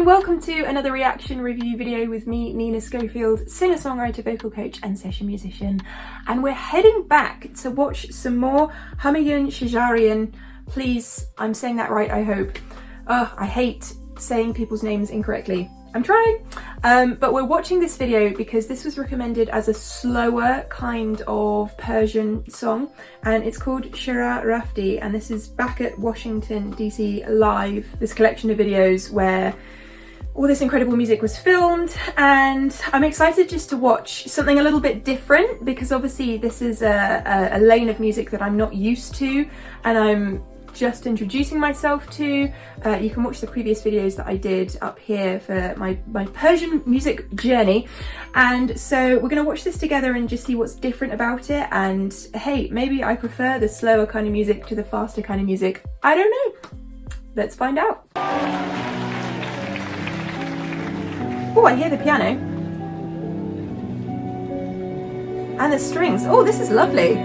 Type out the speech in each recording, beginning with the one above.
and welcome to another reaction review video with me, Nina Schofield, singer-songwriter, vocal coach and session musician. And we're heading back to watch some more Homayoun Shajarian. Please, I'm saying that right, I hope. I hate saying people's names incorrectly. I'm trying. But we're watching this video because this was recommended as a slower kind of Persian song, and it's called Chera Rafti, and this is back at Washington DC Live, this collection of videos where all this incredible music was filmed. And I'm excited just to watch something a little bit different, because obviously this is a lane of music that I'm not used to and I'm just introducing myself to. You can watch the previous videos that I did up here for my Persian music journey, and so we're going to watch this together and just see what's different about it. And hey, maybe I prefer the slower kind of music to the faster kind of music. I don't know. Let's find out. Oh, I hear the piano and the strings. Oh, this is lovely.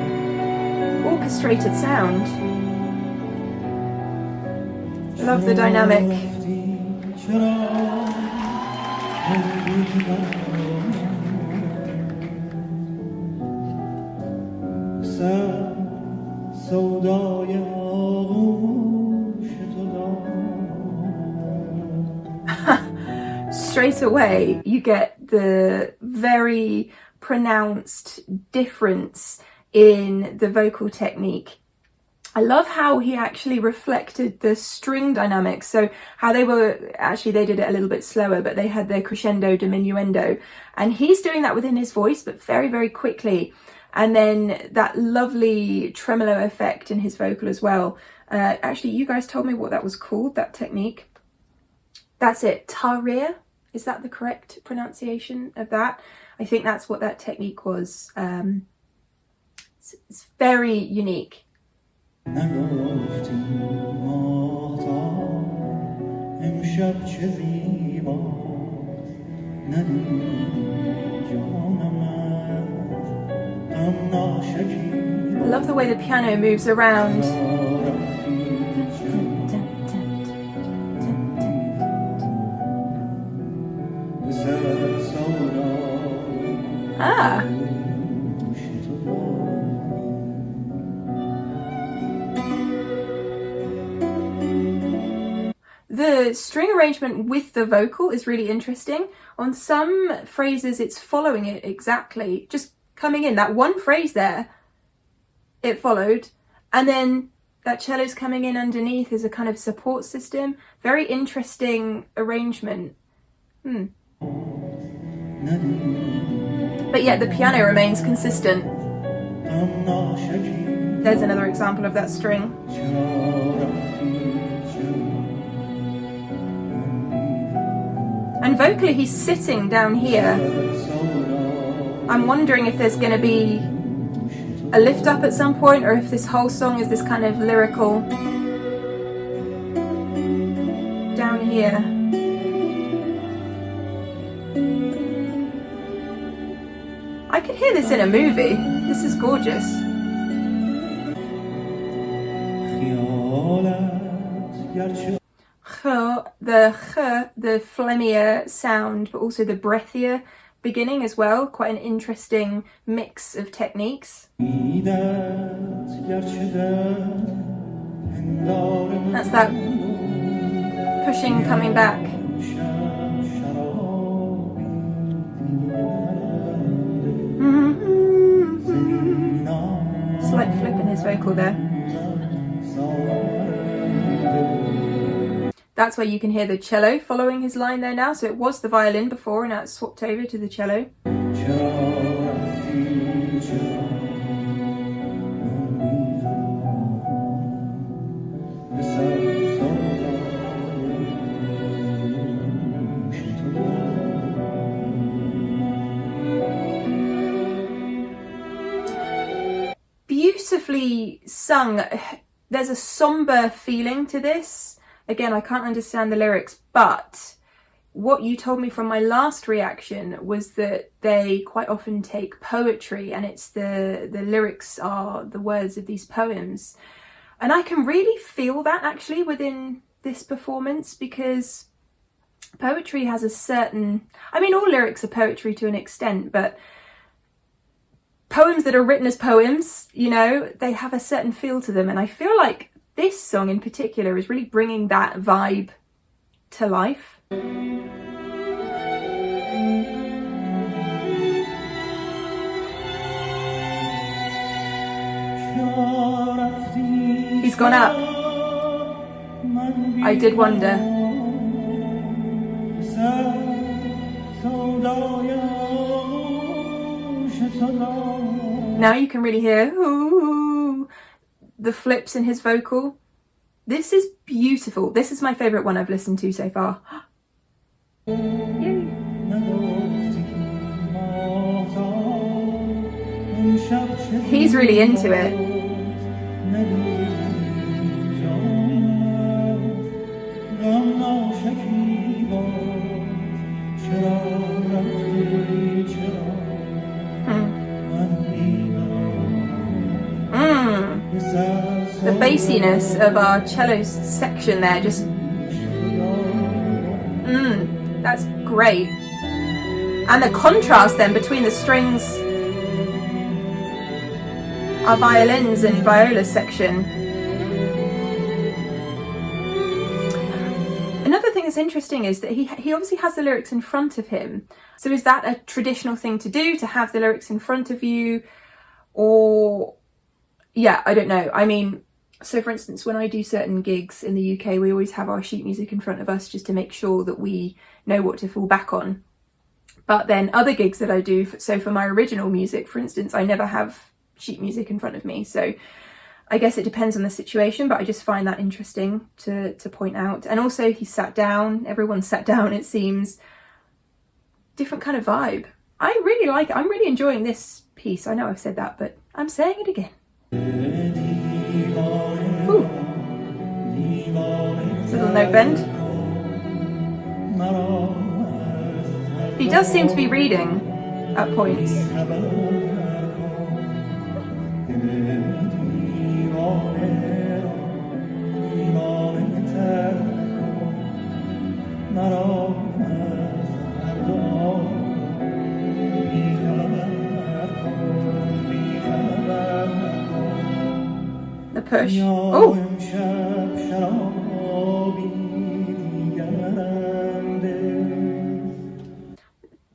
Orchestrated sound. Love the dynamic. Straight away, you get the very pronounced difference in the vocal technique. I love how he actually reflected the string dynamics, so how they did it a little bit slower, but they had their crescendo, diminuendo, and he's doing that within his voice, but very, very quickly. And then that lovely tremolo effect in his vocal as well. Actually, you guys told me what that was called, that technique. That's it, tahrir. Is that the correct pronunciation of that? I think that's what that technique was. It's very unique. I love the way the piano moves around. Ah. The string arrangement with the vocal is really interesting. On some phrases it's following it exactly, just coming in. That one phrase there, it followed, and then that cello's coming in underneath as a kind of support system. Very interesting arrangement. But yet the piano remains consistent. There's another example of that string. And vocally he's sitting down here. I'm wondering if there's going to be a lift up at some point, or if this whole song is this kind of lyrical down here. I could hear this in a movie. This is gorgeous. The phlegmier sound, but also the breathier beginning as well. Quite an interesting mix of techniques. That's that pushing, coming back. Slight flip in his vocal there. That's where you can hear the cello following his line there now. So it was the violin before, and now it's swapped over to the cello. Beautifully sung. There's a somber feeling to this. Again, I can't understand the lyrics, but what you told me from my last reaction was that they quite often take poetry, and it's the lyrics are the words of these poems. And I can really feel that actually within this performance, because poetry has a certain, I mean, all lyrics are poetry to an extent, but poems that are written as poems, you know, they have a certain feel to them. And I feel like this song in particular is really bringing that vibe to life. He's gone up. I did wonder. Now you can really hear ooh, the flips in his vocal. This is beautiful. This is my favourite one I've listened to so far. He's really into it. The bassiness of our cello section there, just that's great. And the contrast then between the strings, our violins and viola section. Another thing that's interesting is that he obviously has the lyrics in front of him. So is that a traditional thing to do, to have the lyrics in front of you? Or, yeah, I don't know. I mean, so for instance, when I do certain gigs in the UK, we always have our sheet music in front of us just to make sure that we know what to fall back on. But then other gigs that I do, so for my original music, for instance, I never have sheet music in front of me. So I guess it depends on the situation, but I just find that interesting to point out. And also he sat down, everyone sat down, it seems. Different kind of vibe. I really like it. I'm really enjoying this piece. I know I've said that, but I'm saying it again. Ooh. Little note bend. He does seem to be reading at points. The push. Oh!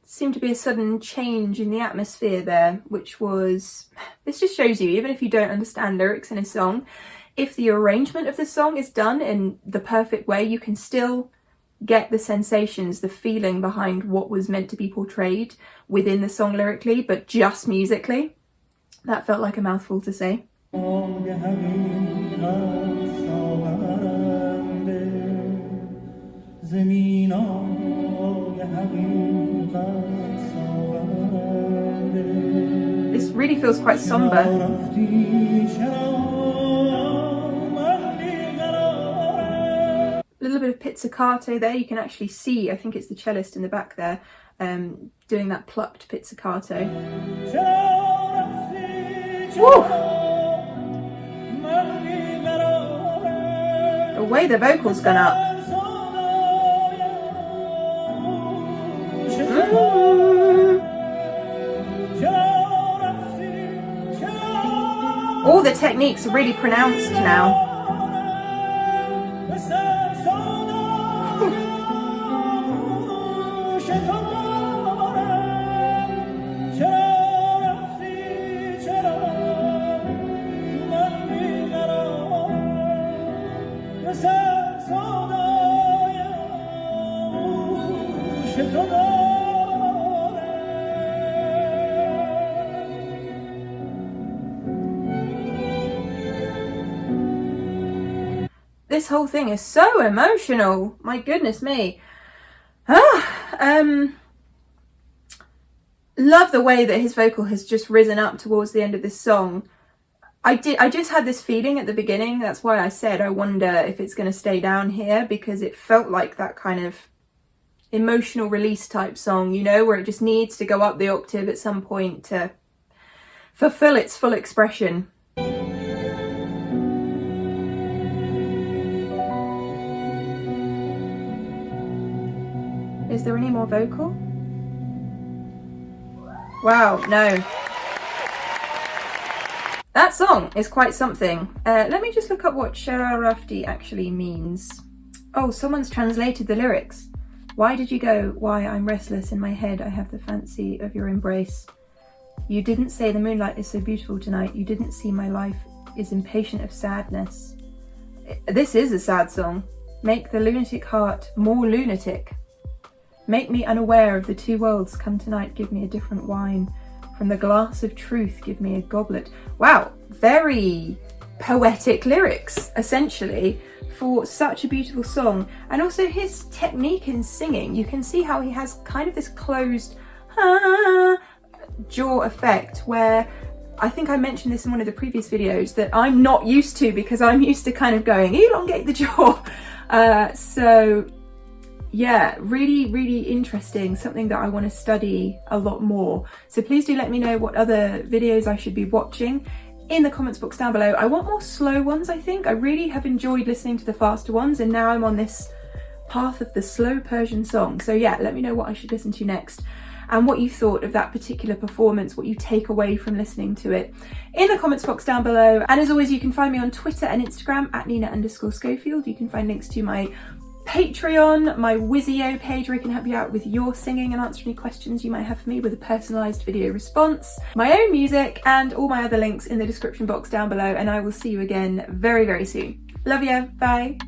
Seemed to be a sudden change in the atmosphere there, which was, this just shows you, even if you don't understand lyrics in a song, if the arrangement of the song is done in the perfect way, you can still get the sensations, the feeling behind what was meant to be portrayed within the song lyrically, but just musically. That felt like a mouthful to say. This really feels quite somber. A little bit of pizzicato there. You can actually see, I think it's the cellist in the back there, doing that plucked pizzicato. Woo! The way the vocals gone up. All the techniques are really pronounced now. This whole thing is so emotional. My goodness me. Love the way that his vocal has just risen up towards the end of this song. I just had this feeling at the beginning. That's why I said I wonder if it's going to stay down here, because it felt like that kind of emotional release type song, you know, where it just needs to go up the octave at some point to fulfill its full expression. Is there any more vocal? Wow, no. That song is quite something. Let me just look up what Chera Rafti actually means. Oh, someone's translated the lyrics. Why did you go? Why, I'm restless in my head. I have the fancy of your embrace. You didn't say the moonlight is so beautiful tonight. You didn't see my life is impatient of sadness. This is a sad song. Make the lunatic heart more lunatic. Make me unaware of the two worlds. Come tonight, give me a different wine. From the glass of truth, give me a goblet. Wow, very poetic lyrics, essentially, for such a beautiful song. And also his technique in singing. You can see how he has kind of this closed jaw effect, where I think I mentioned this in one of the previous videos that I'm not used to, because I'm used to kind of going elongate the jaw. So yeah, really interesting, something that I want to study a lot more. So please do let me know what other videos I should be watching in the comments box down below. I want more slow ones, I think. I really have enjoyed listening to the faster ones, and now I'm on this path of the slow Persian song. So yeah, let me know what I should listen to next, and what you thought of that particular performance, what you take away from listening to it in the comments box down below. And as always, you can find me on Twitter and Instagram at Nina_Schofield. You can find links to my Patreon, my Wisio page, where I can help you out with your singing and answer any questions you might have for me with a personalised video response, my own music, and all my other links in the description box down below. And I will see you again very soon. Love ya, bye.